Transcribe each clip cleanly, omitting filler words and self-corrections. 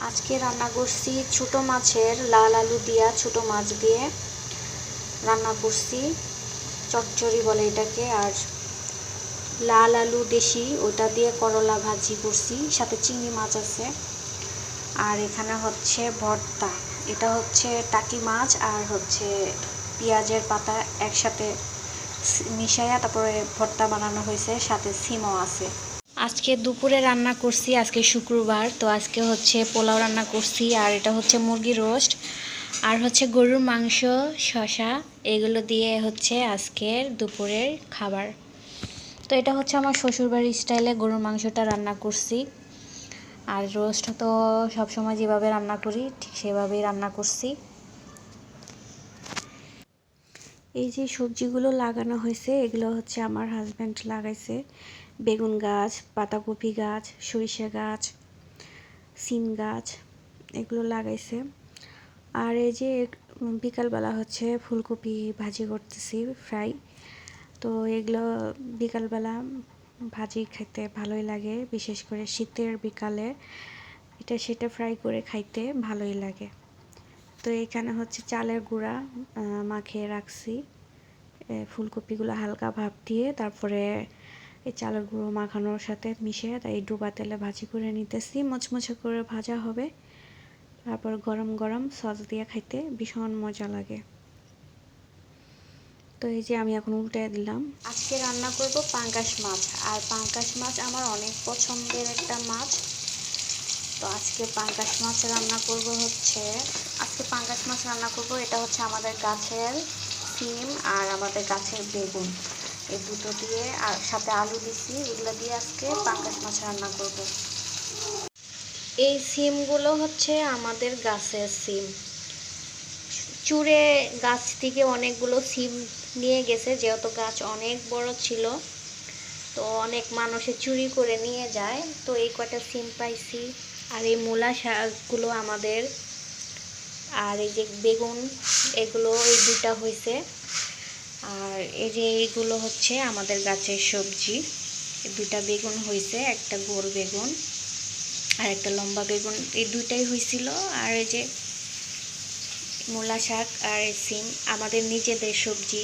আজকে রান্না করছি ছোট মাছের লাল আলু দিয়া ছোট মাছ দিয়ে রান্না করছি, চচ্চড়ি বলে এটাকে। আর লাল আলু দেশি ওটা দিয়ে করলা ভাজি করছি, সাথে চিংড়ি মাছ আছে। আর এখানে হচ্ছে ভর্তা, এটা হচ্ছে টাকি মাছ আর হচ্ছে পেঁয়াজের পাতা একসাথে মিশাইয়া তারপরে ভর্তা বানানো হয়েছে, সাথে সিমও আছে। আজকে দুপুরে রান্না করছি, আজকে শুক্রবার, তো আজকে হচ্ছে পোলাও রান্না করছি। আর এটা হচ্ছে মুরগির রোস্ট আর হচ্ছে গরুর মাংস, শসা, এগুলো দিয়ে হচ্ছে আজকের দুপুরের খাবার। তো এটা হচ্ছে আমার শ্বশুরবাড়ির স্টাইলে গরুর মাংসটা রান্না করছি। আর রোস্ট তো সবসময় যেভাবে রান্না করি ঠিক সেভাবেই রান্না করছি। এই যে সবজিগুলো লাগানো হয়েছে এগুলো হচ্ছে আমার হাজব্যান্ড লাগাইছে। বেগুন গাছ, পাতাকপি গাছ, সরিষা গাছ, সিম গাছ, এগুলো লাগাইছে। আর এই যে বিকালবেলা হচ্ছে ফুলকপি ভাজি করতেছি, ফ্রাই। তো এগুলো বিকালবেলা ভাজি খেতে ভালোই লাগে, বিশেষ করে শীতের বিকালে এটা সেটা ফ্রাই করে খাইতে ভালোই লাগে। তো এখানে হচ্ছে চালের গুঁড়া মাখিয়ে রাখছি, ফুলকপিগুলো হালকা ভাপ দিয়ে তারপরে এই চালের গুঁড়ো মাখানোর সাথে মিশিয়ে এই ডুবা তেলে ভাজি করে নিতেছি, মুচমুচে করে ভাজা হবে। তারপর গরম গরম সস দিয়ে খাইতে ভীষণ মজা লাগে। তো এই যে আমি এখন উল্টে দিলাম। আজকে রান্না করব পাঙ্গাস মাছ, আর পাঙ্গাস মাছ আমার অনেক পছন্দের একটা মাছ। তো আজকে পাঙ্গাস মাছ রান্না করব এটা হচ্ছে আমাদের গাছের সিম আর আমাদের গাছের বেগুন, এই দুটো দিয়ে আর সাথে আলু দিছি, এগুলো দিয়ে আজকে পাঙ্গাস মাছ রান্না করব। এই সিমগুলো হচ্ছে আমাদের গাছের সিম, চুড়ে গাছ থেকে অনেকগুলো সিম নিয়ে গেছে, যেহেতু গাছ অনেক বড় ছিল তো অনেক মানুষে চুরি করে নিয়ে যায়। তো এই কয়টা সিম পাইছি। আর এই মূলা শাকগুলো আমাদের, আর এই যে বেগুন, এগুলো এই দুটা হয়েছে। আর এই যে এইগুলো হচ্ছে আমাদের গাছের সবজি, দুটা বেগুন হয়েছে, একটা গোল বেগুন আর একটা লম্বা বেগুন, এই দুইটাই হয়েছিল। আর এই যে মূলা শাক আর সিম আমাদের নিজেদের সবজি।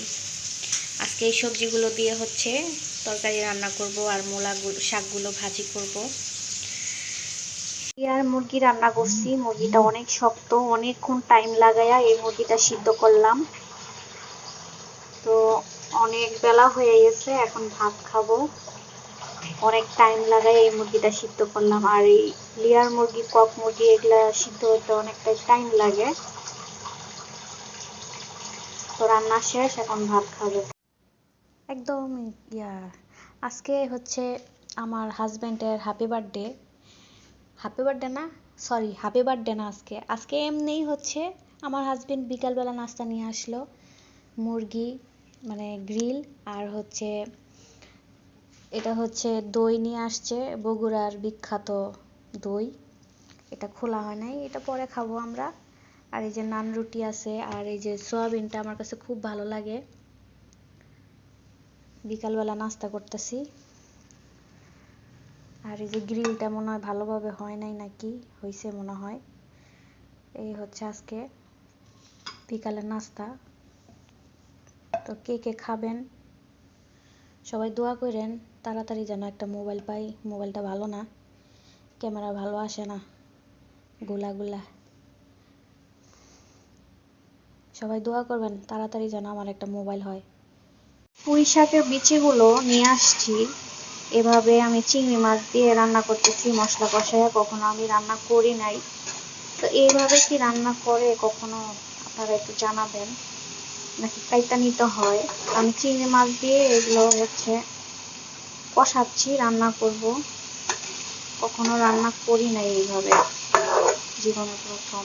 আজকে এই সবজিগুলো দিয়ে হচ্ছে তরকারি রান্না করব আর মূলা শাকগুলো ভাজি করব। আর মুরগি রান্না করছি, মুরগিটা অনেক শক্ত, অনেকক্ষণ টাইম লাগায়া এই মুরগিটা সিদ্ধ করলাম। তো অনেক বেলা হয়ে গেছে, এখন ভাত খাবো। অনেক টাইম লাগায় এই মুরগিটা সিদ্ধ করলাম। আর এই লেয়ার মুরগি, কক মুরগি, এগুলা সিদ্ধ হতে অনেকটাই টাইম লাগে। তো রান্না শেষ, এখন ভাত খাবো একদম। আজকে হচ্ছে আমার হাজব্যান্ডের হ্যাপি বার্থডে না, আজকে এমনিই হচ্ছে আমার হাজব্যান্ড বিকালবেলা নাস্তা নিয়ে আসলো, মুরগি মানে গ্রিল, আর হচ্ছে এটা হচ্ছে দই নিয়ে আসছে, বগুড়ার বিখ্যাত দই। এটা খোলা হয় নাই, এটা পরে খাবো আমরা। আর এই যে নান রুটি আছে, আর এই যে সয়াবিনটা আমার কাছে খুব ভালো লাগে। বিকালবেলা নাস্তা করতেছি। আর এই যে গ্রিলটা মনে হয় ভালোভাবে হয় নাই, নাকি হয়েছে মনে হয়। এই হচ্ছে আজকে বিকালের নাস্তা। তো কে কে খাবেন সবাই দোয়া করেন, তাড়াতাড়ি যেন একটা মোবাইল পাই। মোবাইলটা ভালো না, ক্যামেরা ভালো আসে না, গোলা। সবাই দোয়া করবেন তাড়াতাড়ি যেন আমার একটা মোবাইল হয়। পুঁই শাকের বিচিগুলো নিয়ে আসছি, এভাবে আমি চিংড়ি মাছ দিয়ে রান্না করতেছি মশলা কষায়, কখনো আমি রান্না করি নাই। তো এইভাবে কি রান্না করে কখনো আপনারা একটু জানাবেন, নাকি কাইটা নিতে হয়। আমি চিংড়ি মাছ দিয়ে এগুলো হচ্ছে কষাচ্ছি, রান্না করব। কখনো রান্না করি নাই এইভাবে, জীবনে প্রথম।